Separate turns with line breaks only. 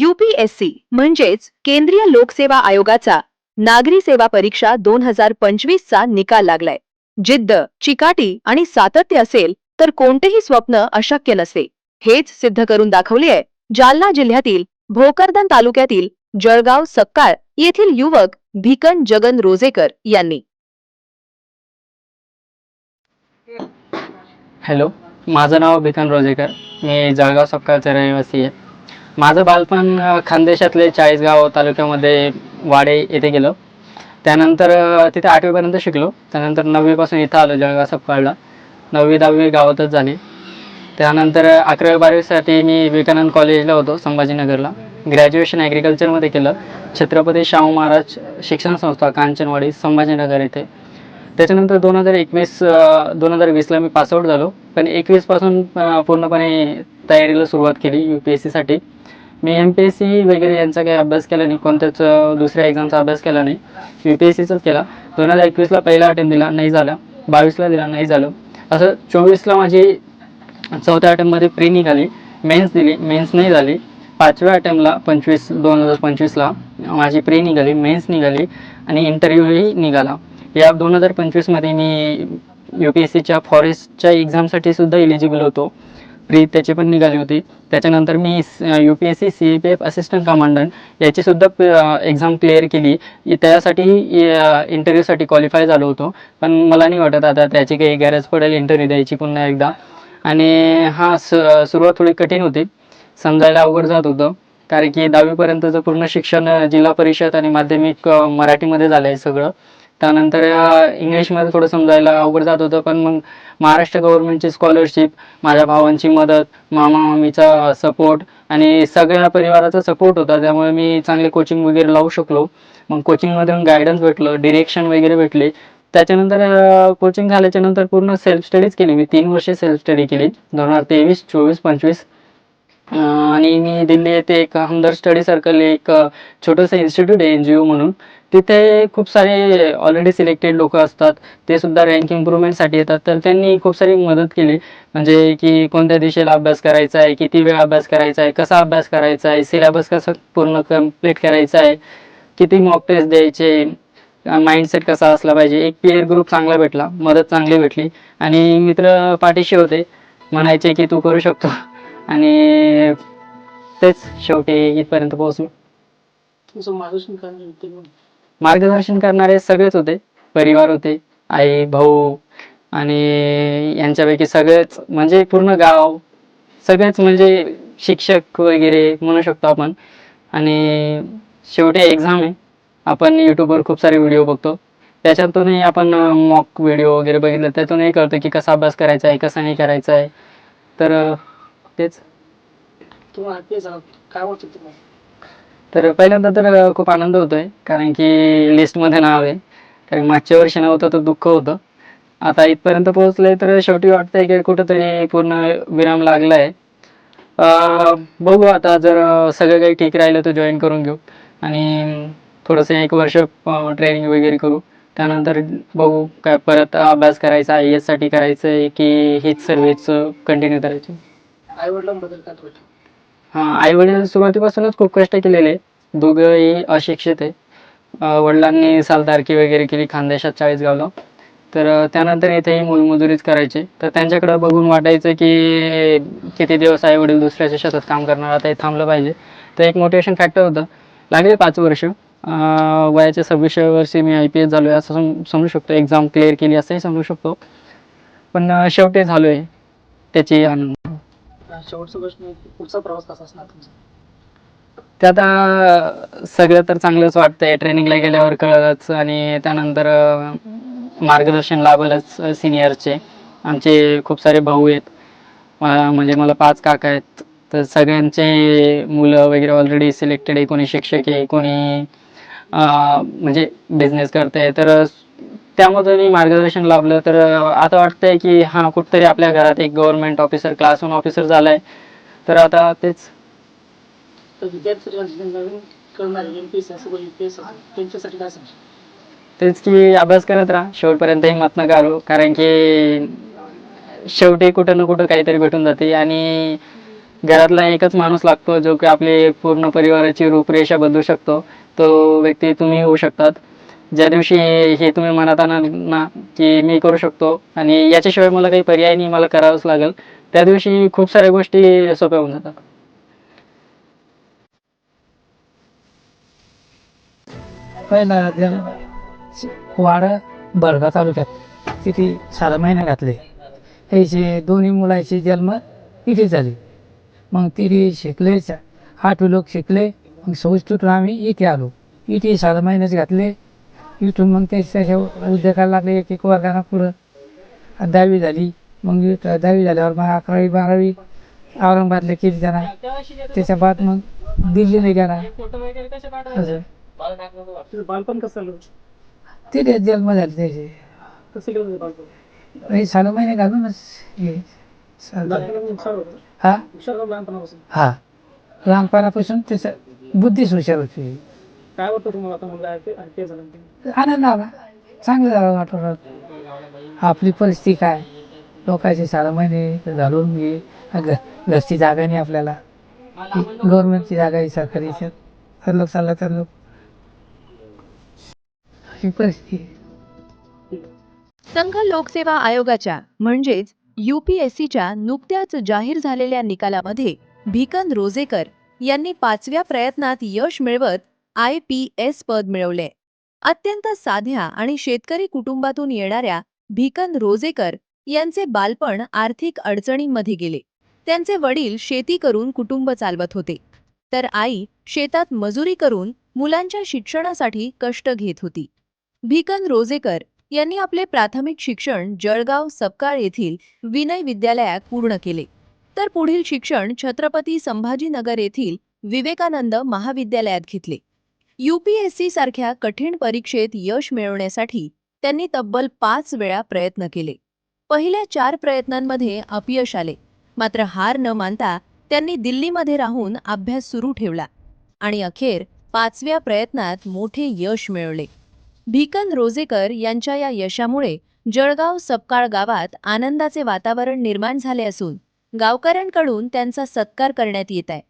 UPSC म्हणजेच केंद्रीय लोकसेवा आयोगाचा नागरी सेवा परीक्षा 2025 चा निकाल लागलाय. जिद्द, चिकाटी आणि सातत्य असेल तर कोणतेही स्वप्न अशक्य नसते, हेच सिद्ध करून दाखवले आहे जालना जिल्ह्यातील भोकरदन तालुक्यातील जळगाव सक्काळ येथील युवक भिकन जगन रोजेकर यांनी.
हॅलो, माझं नाव भिकन रोजेकर. मी जळगाव सक्काळचा रहिवासी आहे. माझं बालपण खानदेशातले चाळीसगाव तालुक्यामध्ये वाडे येथे गेलं. त्यानंतर तिथे 8वीपर्यंत शिकलो. त्यानंतर 9वीपासून इथं आलो जळगाव सक्काळला. 9वी 10वी गावातच झाली. त्यानंतर 11वी 12वीसाठी मी विवेकानंद कॉलेजला होतो संभाजीनगरला. ग्रॅज्युएशन ॲग्रिकल्चरमध्ये केलं, छत्रपती शाहू महाराज शिक्षण संस्था कांचनवाडी संभाजीनगर येथे. त्याच्यानंतर 2020ला मी पासआउट झालो. पण 21पासून पूर्णपणे तयारीला सुरुवात केली UPSCसाठी. मी MPSC वगैरे यांचा काही अभ्यास केला नाही, कोणत्याच दुसऱ्या एक्झामचा अभ्यास केला नाही, UPSCचाच केला. 2021ला पहिला अटेम्प्ट दिला, नाही झाला. 22ला दिला, नाही झालं. असं 24ला माझी 4थ्या अटेम्प्टमध्ये प्री निघाली, मेन्स दिली, मेन्स नाही झाली. 5व्या अटेम्प्टला 2025ला माझी प्री निघाली, मेन्स निघाली आणि इंटरव्ह्यूही निघाला. या 2025मध्ये मी UPSCच्या फॉरेस्टच्या एक्झामसाठी सुद्धा एलिजिबल होतो. प्री त्याची पण निघाली होती. त्याच्यानंतर मी UPSC CAPF असिस्टंट कमांडंट याची सुद्धा एक्झाम क्लिअर केली. त्यासाठी इंटरव्ह्यूसाठी क्वालिफाय झालो होतो. पण मला नाही वाटत आता त्याची काही गरज पडेल इंटरव्ह्यू द्यायची पुन्हा एकदा. आणि सुरुवात थोडी कठीण होती, समजायला अवघड जात होतं. कारण की 10वीपर्यंतचं पूर्ण शिक्षण जिल्हा परिषद आणि माध्यमिक मराठीमध्ये झालं आहे सगळं. त्यानंतर इंग्लिशमध्ये थोडं समजायला अवघड जात होतं. पण मग महाराष्ट्र गव्हर्नमेंटची स्कॉलरशिप, माझ्या भावांची मदत, मामा मामीचा सपोर्ट आणि सगळ्या परिवाराचा सपोर्ट होता. त्यामुळे मी चांगले कोचिंग वगैरे लावू शकलो. मग कोचिंगमधून गायडन्स भेटलं, डिरेक्शन वगैरे भेटले. त्याच्यानंतर कोचिंग झाल्याच्यानंतर पूर्ण सेल्फ स्टडीज केली. मी 3 वर्षे सेल्फ स्टडी केली 2023, 24, 25. आणि मी दिल्ली येथे एक हमदर्द स्टडी सर्कल एक छोटंसं इन्स्टिट्यूट आहे NGO म्हणून. तिथे खूप सारे ऑलरेडी सिलेक्टेड लोक असतात, ते सुद्धा रँक इम्प्रूव्हमेंटसाठी येतात. तर त्यांनी खूप सारी मदत केली, म्हणजे की कोणत्या दिशेला अभ्यास करायचा आहे, किती वेळ अभ्यास करायचा आहे, कसा अभ्यास करायचा आहे, सिलेबस कसा पूर्ण कंप्लीट करायचा आहे, किती मॉक टेस्ट द्यायचे, माइंडसेट कसा असला पाहिजे. एक पीअर ग्रुप चांगला भेटला, मदत चांगली भेटली आणि मित्र पाठीशी होते, म्हणायचे की तू करू शकतो. आणि तेच शेवटी इथपर्यंत पोहोचलो. मार्गदर्शन करणारे सगळेच होते, परिवार होते, आई भाऊ आणि यांच्यापैकी सगळेच, म्हणजे पूर्ण गाव, सगळेच म्हणजे शिक्षक वगैरे म्हणू शकतो आपण. आणि शेवटी एक्झाम आहे. आपण यूट्यूबवर खूप सारे व्हिडिओ बघतो, त्याच्यातूनही आपण मॉक व्हिडिओ वगैरे बघितलं, त्यातूनही कळतं की कसा अभ्यास करायचा आहे, कसा नाही करायचा आहे. तर तेच. काय वाटतं तुम्हाला? तर पहिल्यांदा तर खूप आनंद होतोय, कारण की लिस्टमध्ये नाव आहे. कारण मागच्या वर्षी नव्हतं तर दुःख होतं. आता इथपर्यंत पोहोचलंय तर शेवटी वाटतंय की कुठंतरी पूर्ण विराम लागलाय. बघू आता, जर सगळं काही ठीक राहिलं तर जॉईन करून घेऊ आणि थोडंसं 1 वर्ष ट्रेनिंग वगैरे करू. त्यानंतर बघू काय परत अभ्यास करायचा, IAS साठी करायचं आहे की हीच सर्व्हिस कंटिन्यू करायची. आईवडिलांबद्दल काय वाटतं? हां, आई-वडील सुरुवातीपासूनच खूप कष्ट केलेले. दोघंही अशिक्षित आहे. वडिलांनी सालदारकी वगैरे केली खानदेशात चाळीसगावला. तर त्यानंतर इथेही मोलमजुरीच करायचे. तर त्यांच्याकडे बघून वाटायचं की किती दिवस आई-वडील दुसऱ्याच्या शेतात काम करणार, आता हे थांबलं पाहिजे. तर एक मोटिवेशन फॅक्टर होतं. लागले 5 वर्ष. वयाच्या 26व्या वर्षी मी IPS झालो आहे असं समजू शकतो. एक्झाम क्लिअर केली असंही समजू शकतो. पण शेवटी झालो आहे, त्याची आनंद. शेवटचा प्रश्न, पुढचा प्रवास कसा असणार तुमचा? ते आता सगळं तर चांगलंच वाटतंय. ट्रेनिंगला गेल्यावर कळलंच आणि त्यानंतर मार्गदर्शन लाभलंच सिनियरचे. आमचे खूप सारे भाऊ आहेत. म्हणजे मला 5 काका आहेत. तर सगळ्यांचे मुलं वगैरे ऑलरेडी सिलेक्टेड आहे. कोणी शिक्षक आहे, कोणी म्हणजे बिझनेस करते. तर त्यामधूनही मार्गदर्शन लाभलं. तर आता वाटतंय की हां, कुठेतरी आपल्या घरात एक गव्हर्नमेंट ऑफिसर, क्लास 1 ऑफिसर झालाय. तर आता तेच. तेच की अभ्यास करत राहा, शेवटपर्यंत हिंमत नका हारू. कारण की शेवटी कुठं ना कुठं काहीतरी भेटून जाते आणि घरातला एकच माणूस लागतो जो की आपली पूर्ण परिवाराची रूपरेषा बदलू शकतो. तो व्यक्ती तुम्ही होऊ शकतात. ज्या दिवशी हे तुम्ही मनात आणाल ना, की मी करू शकतो आणि याच्याशिवाय मला काही पर्याय नाही, मला करावंच लागेल. त्या दिवशी खूप साऱ्या गोष्टी सोप्या होऊन जातात.
पहिला वाडा बडगा तालुक्यात तिथे 6 महिने घातले. ह्याचे दोन्ही मुलाचे जन्म इथे झाले. मग तिथे शिकले 8 लोक शिकले. मग संस्थेतून आम्ही इथे आलो. इथे 6 महिनेच घातले. इथून मग त्याच्या उद्योगाला लागले, एक एक वर्गाला पुढं 10वी झाली. मग 10वी झाल्यावर मग 11वी 12वी औरंगाबादला केली त्यांना. त्याच्या बाद मग दिल्लीला गेला. असं
बालपण कसं झालं?
तिथे जन्म झाले त्याचे.
कसं गेलं बालपण?
हे 6 महिने घालूनच हे
लहानपणापासून हुशार होतं?
हा
हुशार होता लहानपणापासून?
हा लहानपणापासून त्याचं बुद्धीच हुशार होती.
काय वाटतं तुम्हाला आता मुलगा आहे ते झालं ते?
आनंद आला, चांगलं झालं वाटलं. आपली परिस्थिती काय, लोकांचे 6 महिने घालून घे, घरची जागा नाही आपल्याला, गव्हर्नमेंटची जागा आहे सरकारी याच्यात, ठरलं चाललं तर लोक ही परिस्थिती.
संघ लोकसेवा आयोगाच्या म्हणजेच UPSCच्या नुकत्याच जाहीर झालेल्या निकालामध्ये भिकन रोजेकर यांनी 5व्या प्रयत्नात यश मिळवत IPS पद मिळवले. अत्यंत साध्या आणि शेतकरी कुटुंबातून येणाऱ्या भिकन रोजेकर यांचे बालपण आर्थिक अडचणींमध्ये गेले. त्यांचे वडील शेती करून कुटुंब चालवत होते, तर आई शेतात मजुरी करून मुलांच्या शिक्षणासाठी कष्ट घेत होती. भिकन रोजेकर यांनी आपले प्राथमिक शिक्षण जळगाव सपकाळ येथील विनय विद्यालयात पूर्ण केले, तर पुढील शिक्षण छत्रपती संभाजीनगर येथील विवेकानंद महाविद्यालयात घेतले. UPSC सारख्या कठीण परीक्षेत यश मिळवण्यासाठी त्यांनी तब्बल 5 वेळा प्रयत्न केले. पहिल्या 4 प्रयत्नांमध्ये अपयश आले, मात्र हार न मानता त्यांनी दिल्लीमध्ये राहून अभ्यास सुरू ठेवला आणि अखेर 5व्या प्रयत्नात मोठे यश मिळवले. भिकन रोजेकर यांच्या या यशामुळे जळगाव सपकाळ गावात आनंदाचे वातावरण निर्माण झाले असून गावकऱ्यांकडून त्यांचा सत्कार करण्यात येत आहे.